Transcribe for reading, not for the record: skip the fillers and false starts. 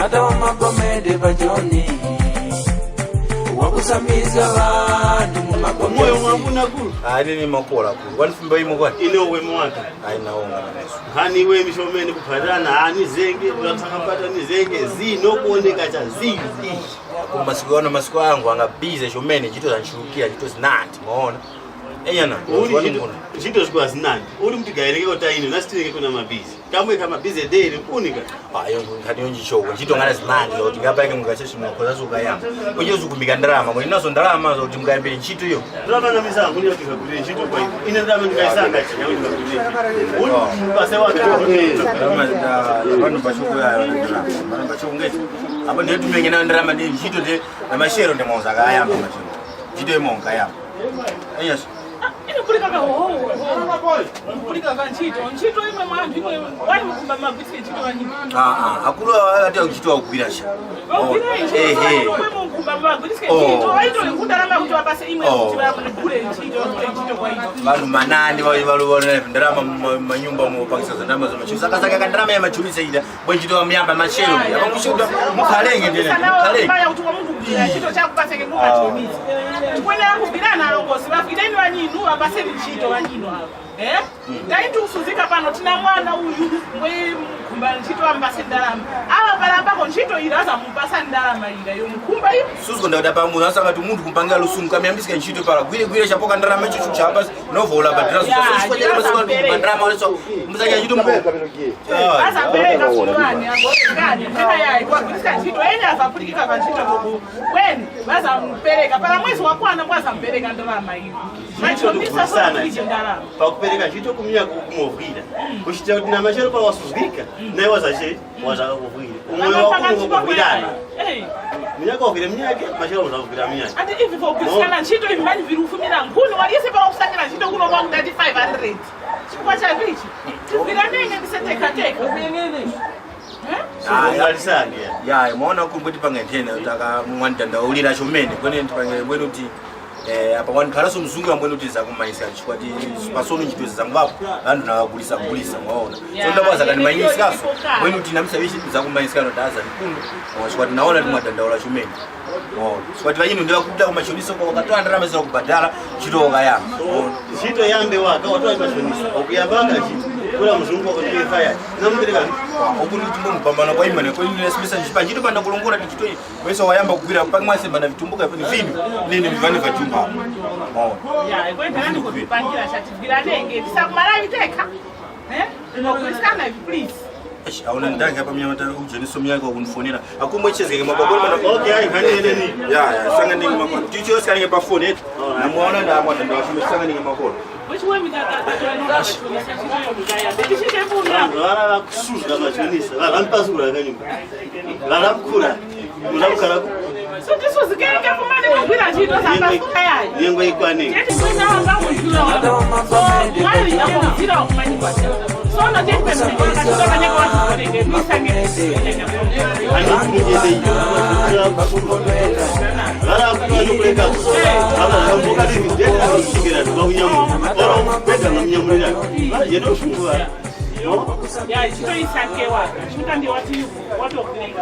Nyamata wa Magomede bajoni wakusamiza vanhu mumagomede moyo mwakuna kulu nini makola kulu wanifumba imo kwani ine uwe mwaka naonga naneso hani we mishomeni kuphatana hani zenge unatsakapata ni zenge zinokuoneka cha zizi masiku yangu angabize shomeni chito zanchukia chito zinandi maona enyana chito zikwa zinandi uri mutigaireke kotaini nasitireke kuna mabizi kamwe kama bize daily kunika ayo ngani choko chito ngana zinandi kuti ngapake mungacheshe mwakoza zokayamba kunje zukumika ndarama mwe nazo ndarama kuti mungayambire chito yo ndarama na misango ndi kuti kakuri chito kwa hiyo ine ndarama ndikaisanga chinya kuti kakuri uri pase wake ndarama vanhu bachoko yayo vanhu bachoko ngeti apa ndetumenge na ndarama ndi chito de na mashero ndemonza kayamba mashero chito yemonga yamba enyas kulika ka ho kulika ka ntchito imwe mwandu imwe wali mukumba mabisike ntchito wanyi akulu ati akuchitwa kugwira sha imwe mukumba mabisike ntchito waito nkudalama kuti wapase imwe kuti wakule ntchito kwa hiyo vanhu manani valuvona ndarama manyumba mopangisa ndarama za machuzi akasaka kandarama ya machuzi ida bwenjito wamyamba machero yapakushuda mukhalenge ndene mukhalenge baya kuti wamuntu kugwira ntchito chakupaseke mukachomizi kwenda kubirana alongozi bafideni wanyinu apase ntchito wanyinu hapo taiti usuzika pano tina mwana uyu ngwe mkumba ntchito ambase ndalama ava palambako ntchito ira azamupasa ndalama ira yo mkumba iyo suzikonda pamunhu asanga kuti munthu kumpangira lusungu kamuyambisika ntchito pala gwire chapoka ndalama icho chapa novola badirasoandarama oleso muzakira ntchito azapereka fulani agokani tena yayi kwagwirisika ntchito ene azapulikika pa ntchito koko kweni vazamupereka pala mwezi wakwana kwazampereka ndalama iyo machomisa sana ndalama pakupereka ntchito kumya kumovwira kuchita kuti na machero pa wasuzika naye wazache wazakuvwira umwe wakuvwirana minyaka wavira minyake machero wazakuvwira minyake ati ivi vokusikana ntchito ivi mani virufumira nkhuni waliyese pa wakusakira ntchito kuno kwa kudati 500 chikwa cha vichi tiviranenge ndisetekateka uyengene ya mwaona kuti pangentena taka mwandanda ulira chomene kwene tipange kwene kuti apa wankhala somzungu amwene kuti zakumayisa chikwati pasono ntchito zangwapo vanhu nakagulisa mwaona so ndabaza kani manyisikaso mwene kuti namisabishi zakumayisa no daza nkundu chikwati naona timwadandaula chomene chikwati vanyino ndivakuda kumachoniso kwa wakatoa ndarama zira kubhadhara ntchito wakayamba ntchito yambe waka watoa machoniso okuyambaka ntchito kula mzungu wakutulifa yachi namupereka okuti kuti mupambana kwa imane kwenesimisa ntchito panda kulongora ntchito kwesa wayamba kugwira pamwe asembana vitumbuka vinu nini vivani vachumba kwendani kupangira chativiranenge tisakumalaviteka inokuisikana ivi please auna ndange hapa mnyamata ujeniso myako kunifonera akumwe chezeke mababoni mana okay ai kanene ni ya sanga ningi makolo ticho sanga pa phone yetu na muona nda amwa nda washume sanga ningi makolo which one we got that wala kusuza machonisa wala mpazura kanyumba wala kukura unamkara so this was again kumane kugira ntchito zapasuka yayi yengo ikwane kwenda anga kujula so wali yako mzira wakumanyi kwa so no take them kwa kanya kwa kuoneke misange wala kukura kuleka wala mboka hivi deta kusigira tubawunyamu ora kwenda ngamnyamurira yedo shungwa ya ntchito isakewa chikuta ndi wati watu wakulenga